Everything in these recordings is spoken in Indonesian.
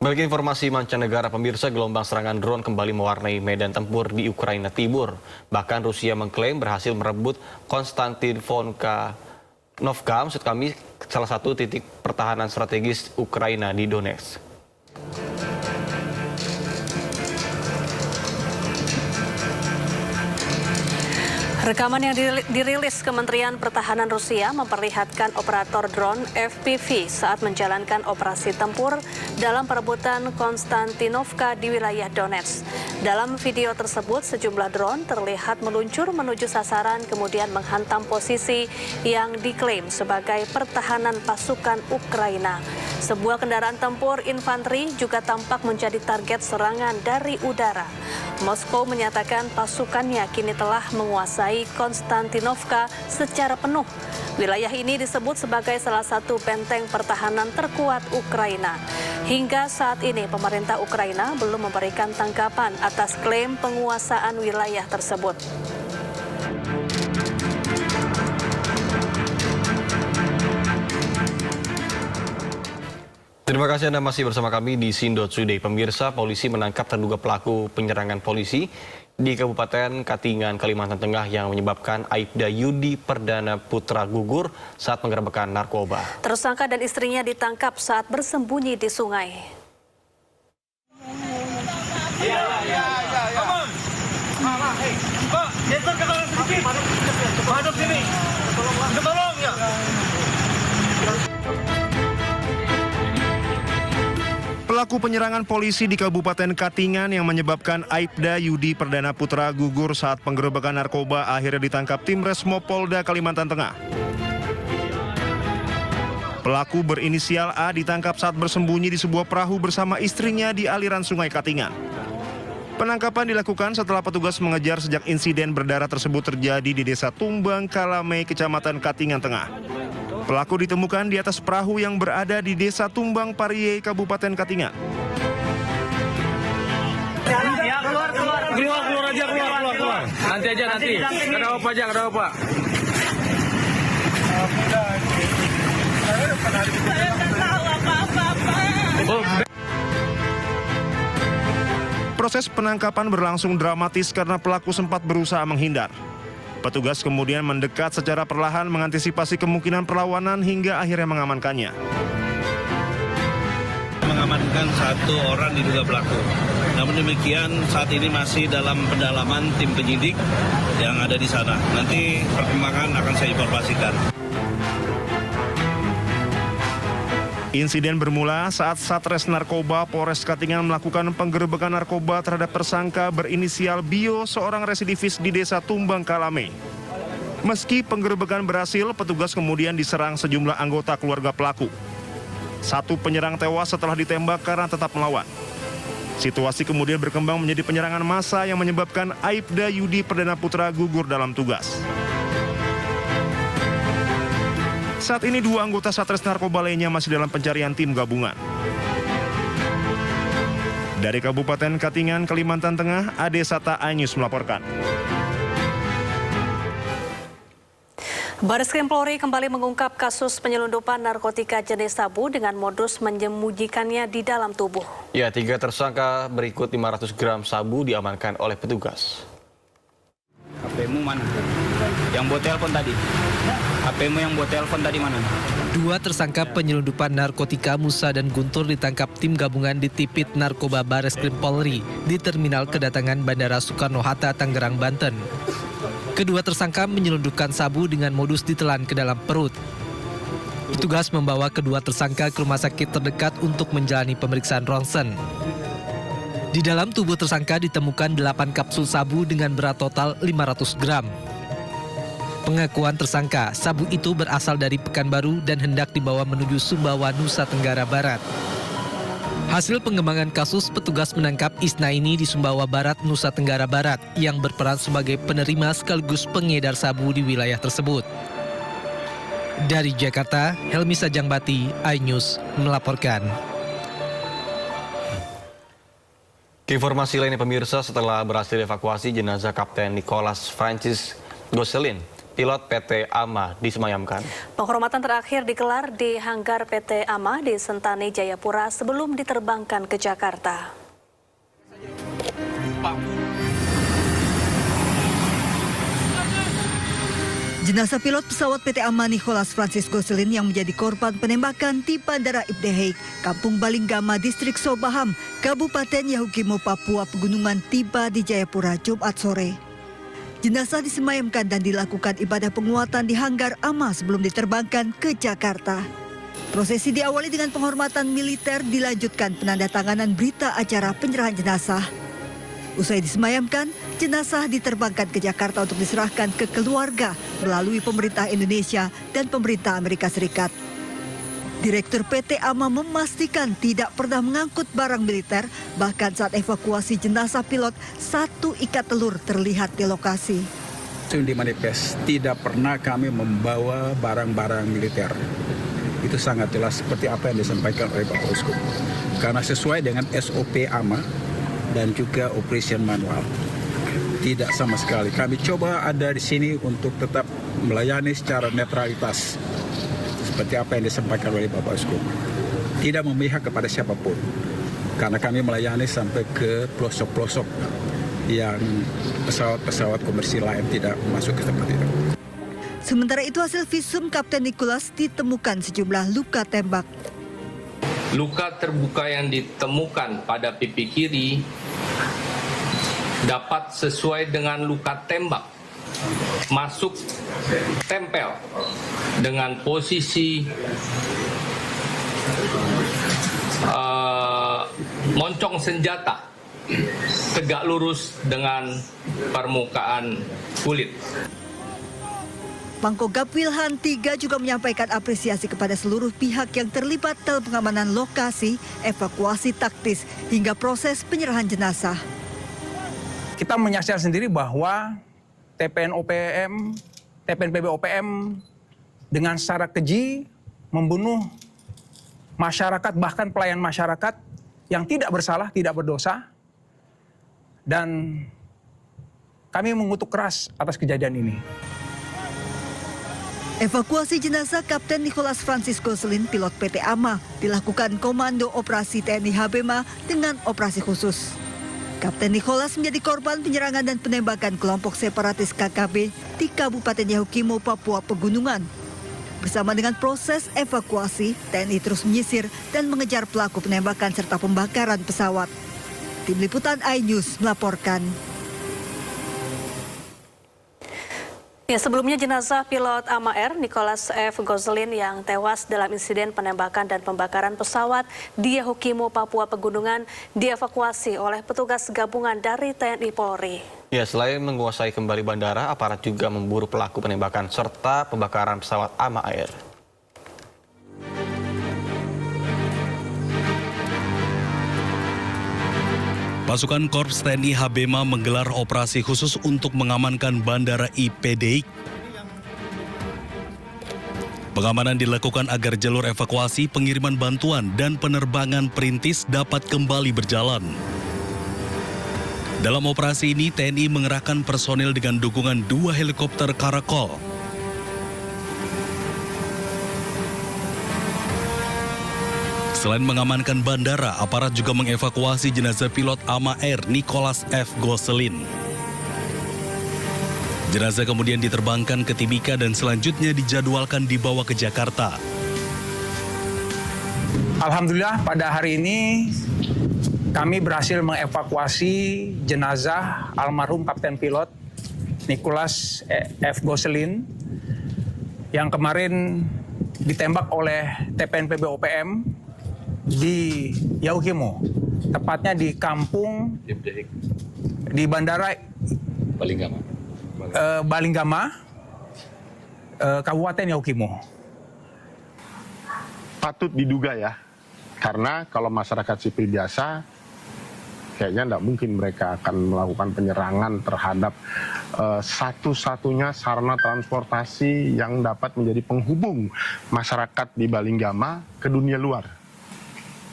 Bagi informasi mancanegara, pemirsa, gelombang serangan drone kembali mewarnai medan tempur di Ukraina Timur. Bahkan Rusia mengklaim berhasil merebut Konstantinovka, salah satu titik pertahanan strategis Ukraina di Donetsk. Rekaman yang dirilis Kementerian Pertahanan Rusia memperlihatkan operator drone FPV saat menjalankan operasi tempur dalam perebutan Konstantinovka di wilayah Donetsk. Dalam video tersebut, sejumlah drone terlihat meluncur menuju sasaran kemudian menghantam posisi yang diklaim sebagai pertahanan pasukan Ukraina. Sebuah kendaraan tempur infanteri juga tampak menjadi target serangan dari udara. Moskow menyatakan pasukannya kini telah menguasai Konstantinovka secara penuh. Wilayah ini disebut sebagai salah satu benteng pertahanan terkuat Ukraina. Hingga saat ini pemerintah Ukraina belum memberikan tanggapan atas klaim penguasaan wilayah tersebut. Terima kasih Anda masih bersama kami di Sindo Today. Pemirsa, polisi menangkap terduga pelaku penyerangan polisi di Kabupaten Katingan, Kalimantan Tengah yang menyebabkan Aibda Yudi Perdana Putra gugur saat penggerebekan narkoba. Tersangka dan istrinya ditangkap saat bersembunyi di sungai. Pelaku penyerangan polisi di Kabupaten Katingan yang menyebabkan Aibda Yudi Perdana Putra gugur saat penggerebekan narkoba akhirnya ditangkap tim Resmo Polda Kalimantan Tengah. Pelaku berinisial A ditangkap saat bersembunyi di sebuah perahu bersama istrinya di aliran Sungai Katingan. Penangkapan dilakukan setelah petugas mengejar sejak insiden berdarah tersebut terjadi di Desa Tumbang Kalame, Kecamatan Katingan Tengah. Pelaku ditemukan di atas perahu yang berada di Desa Tumbang Parie, Kabupaten Katingan. Keluar aja. Nanti aja. Ada apa? Proses penangkapan berlangsung dramatis karena pelaku sempat berusaha menghindar. Petugas kemudian mendekat secara perlahan mengantisipasi kemungkinan perlawanan hingga akhirnya mengamankannya. Mengamankan satu orang diduga pelaku. Namun demikian saat ini masih dalam pendalaman tim penyidik yang ada di sana. Nanti perkembangan akan saya informasikan. Insiden bermula saat Satres Narkoba Polres Katingan melakukan penggerebekan narkoba terhadap tersangka berinisial Bio, seorang residivis di Desa Tumbang Kalame. Meski penggerebekan berhasil, petugas kemudian diserang sejumlah anggota keluarga pelaku. Satu penyerang tewas setelah ditembak karena tetap melawan. Situasi kemudian berkembang menjadi penyerangan massa yang menyebabkan Aibda Yudi Perdana Putra gugur dalam tugas. Saat ini dua anggota Satres Narkoba lainnya masih dalam pencarian tim gabungan. Dari Kabupaten Katingan, Kalimantan Tengah, Ade Sata iNews melaporkan. Bareskrim Polri kembali mengungkap kasus penyelundupan narkotika jenis sabu dengan modus menyembunyikannya di dalam tubuh. Ya, 3 tersangka berikut 500 gram sabu diamankan oleh petugas. HP-mu mana? Yang buat telepon tadi? HP-mu yang buat telepon tadi mana? 2 tersangka penyelundupan narkotika Musa dan Guntur ditangkap tim gabungan di Tipit Narkoba Bareskrim Polri di Terminal Kedatangan Bandara Soekarno-Hatta, Tangerang, Banten. Kedua tersangka menyelundupkan sabu dengan modus ditelan ke dalam perut. Petugas membawa kedua tersangka ke rumah sakit terdekat untuk menjalani pemeriksaan ronsen. Di dalam tubuh tersangka ditemukan 8 kapsul sabu dengan berat total 500 gram. Pengakuan tersangka, sabu itu berasal dari Pekanbaru dan hendak dibawa menuju Sumbawa, Nusa Tenggara Barat. Hasil pengembangan kasus, petugas menangkap Isnaini di Sumbawa Barat, Nusa Tenggara Barat yang berperan sebagai penerima sekaligus pengedar sabu di wilayah tersebut. Dari Jakarta, Helmi Sajangbati, iNews melaporkan. Informasi lainnya pemirsa, setelah berhasil evakuasi jenazah Kapten Nicholas Francis Gosselin pilot PT AMA disemayamkan. Penghormatan terakhir digelar di hanggar PT AMA di Sentani, Jayapura sebelum diterbangkan ke Jakarta. Jenazah pilot pesawat PT AMA Nicholas Francis Gosselin yang menjadi korban penembakan di Bandara Ibda Haik, Kampung Balinggama, Distrik Sobaham, Kabupaten Yahukimo, Papua Pegunungan tiba di Jayapura Jumat sore. Jenazah disemayamkan dan dilakukan ibadah penguatan di hanggar AMA sebelum diterbangkan ke Jakarta. Prosesi diawali dengan penghormatan militer, dilanjutkan penandatanganan berita acara penyerahan jenazah. Usai disemayamkan, jenazah diterbangkan ke Jakarta untuk diserahkan ke keluarga melalui pemerintah Indonesia dan pemerintah Amerika Serikat. Direktur PT AMA memastikan tidak pernah mengangkut barang militer, bahkan saat evakuasi jenazah pilot, satu ikat telur terlihat di lokasi. Di manifest, tidak pernah kami membawa barang-barang militer. Itu sangat jelas seperti apa yang disampaikan oleh Bapak Uskup. Karena sesuai dengan SOP AMA, dan juga operation manual. Tidak sama sekali. Kami coba ada di sini untuk tetap melayani secara netralitas. Seperti apa yang disampaikan oleh Bapak Uskup. Tidak memihak kepada siapapun. Karena kami melayani sampai ke pelosok-pelosok yang pesawat-pesawat komersil lain tidak masuk ke tempat itu. Sementara itu hasil visum Kapten Nicholas ditemukan sejumlah luka tembak. Luka terbuka yang ditemukan pada pipi kiri dapat sesuai dengan luka tembak masuk tempel dengan posisi moncong senjata tegak lurus dengan permukaan kulit. Pangkogap Wilhan III juga menyampaikan apresiasi kepada seluruh pihak yang terlibat dalam pengamanan lokasi, evakuasi taktis, hingga proses penyerahan jenazah. Kita menyaksikan sendiri bahwa TPNPB OPM dengan secara keji membunuh masyarakat, bahkan pelayan masyarakat yang tidak bersalah, tidak berdosa. Dan kami mengutuk keras atas kejadian ini. Evakuasi jenazah Kapten Nicholas Francis Gosselin, pilot PT AMA, dilakukan Komando Operasi TNI Habema dengan operasi khusus. Kapten Nicholas menjadi korban penyerangan dan penembakan kelompok separatis KKB di Kabupaten Yahukimo, Papua Pegunungan. Bersama dengan proses evakuasi, TNI terus menyisir dan mengejar pelaku penembakan serta pembakaran pesawat. Tim Liputan iNews melaporkan. Ya, sebelumnya jenazah pilot AMA Air Nicholas F. Gosselin yang tewas dalam insiden penembakan dan pembakaran pesawat di Yahukimo, Papua Pegunungan dievakuasi oleh petugas gabungan dari TNI Polri. Ya, selain menguasai kembali bandara, aparat juga memburu pelaku penembakan serta pembakaran pesawat AMA Air. Pasukan Korps TNI Habema menggelar operasi khusus untuk mengamankan Bandara IPD. Pengamanan dilakukan agar jalur evakuasi, pengiriman bantuan, dan penerbangan perintis dapat kembali berjalan. Dalam operasi ini, TNI mengerahkan personil dengan dukungan 2 helikopter Karakol. Selain mengamankan bandara, aparat juga mengevakuasi jenazah pilot AMA Air Nicholas F. Gosselin. Jenazah kemudian diterbangkan ke Timika dan selanjutnya dijadwalkan dibawa ke Jakarta. Alhamdulillah pada hari ini kami berhasil mengevakuasi jenazah almarhum Kapten Pilot Nicholas F. Gosselin yang kemarin ditembak oleh TPNPB OPM di Yahukimo, tepatnya di kampung di Bandara Balinggama, Kabupaten Yahukimo. Patut diduga ya, karena kalau masyarakat sipil biasa, kayaknya tidak mungkin mereka akan melakukan penyerangan terhadap satu-satunya sarana transportasi yang dapat menjadi penghubung masyarakat di Balinggama ke dunia luar.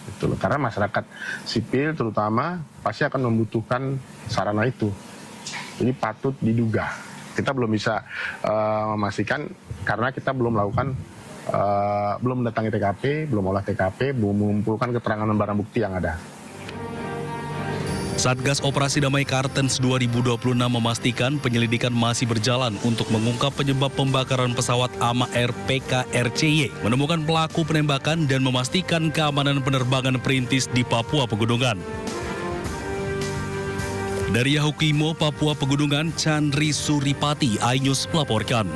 Betul, karena masyarakat sipil terutama pasti akan membutuhkan sarana itu. Jadi patut diduga Kita belum bisa memastikan karena kita belum melakukan belum mendatangi TKP, belum olah TKP, belum mengumpulkan keterangan dan barang bukti yang ada. Satgas Operasi Damai Kartens 2026 memastikan penyelidikan masih berjalan untuk mengungkap penyebab pembakaran pesawat AMA Air PKRCY, menemukan pelaku penembakan dan memastikan keamanan penerbangan perintis di Papua Pegunungan. Dari Yahukimo, Papua Pegunungan, Chandri Suripati, iNews melaporkan.